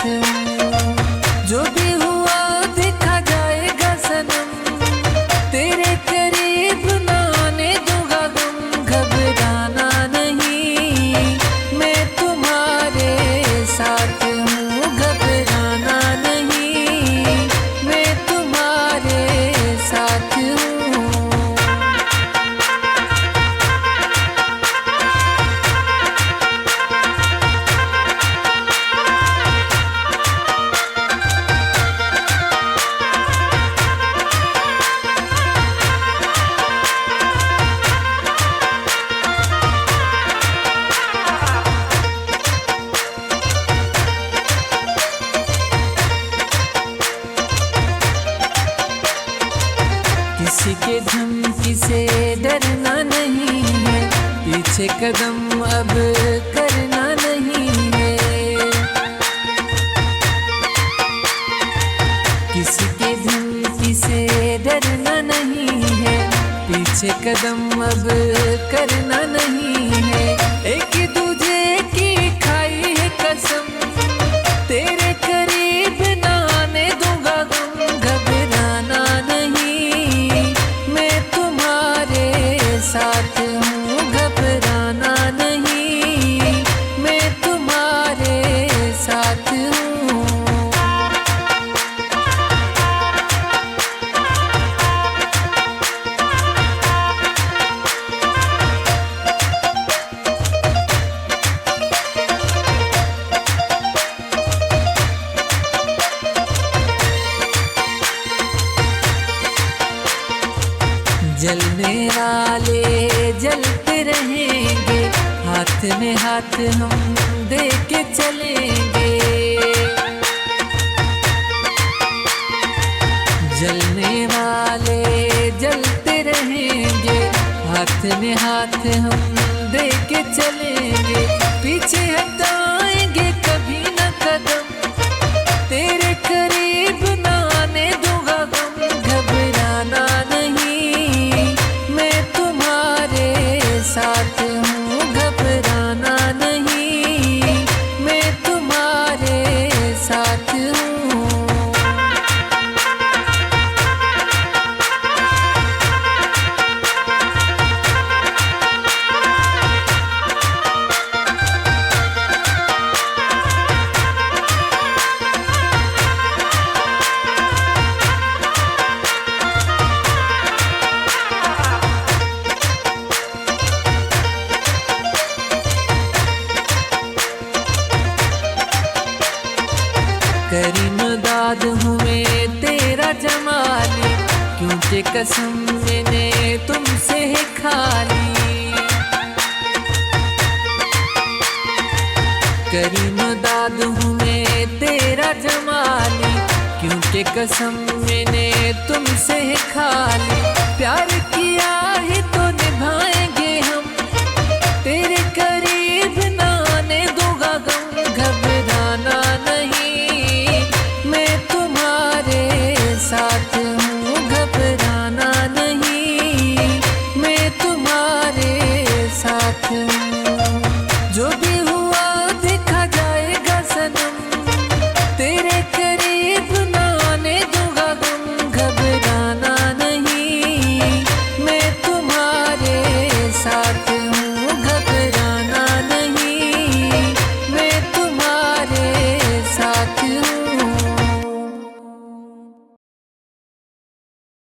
साथ हूँ। जो भी हुआ देखा जाएगा सनम, तेरे करीब ना आने दूंगा गम। घबराना नहीं, मैं तुम्हारे साथ हूँ। घबराना नहीं, मैं तुम्हारे साथ हूँ। किसी के धमकी से डरना नहीं है, पीछे कदम अब करना नहीं है। किसी के धमकी से डरना नहीं है, पीछे कदम अब करना नहीं है। एक दूजे की खाई है कसम, तेरे करीब ना आने दूंगा गम। घबराना नहीं, मैं तुम्हारे साथ हूँ। घबराना नहीं, मैं तुम्हारे साथ हूँ। जलने वाले जलते रहेंगे, हाथ में हाथ हम दे के चलेंगे। जलने वाले जलते रहेंगे, हाथ में हाथ हम दे के चलेंगे। पीछे हटाएंगे कभी न कदम, तेरे करीब ना आने दूंगा गम। घबराना नहीं, मैं तुम्हारे साथ हूँ। घबराना नहीं, मैं तुम्हारे साथ हूँ। करीम दाद हूँ मैं तेरा जमाली, क्योंकि कसम मैंने तुमसे है खाली। करीम दाद हूँ मैं तेरा जमाली, क्योंकि कसम मैंने तुमसे है खाली। प्यार किया है तो निभाए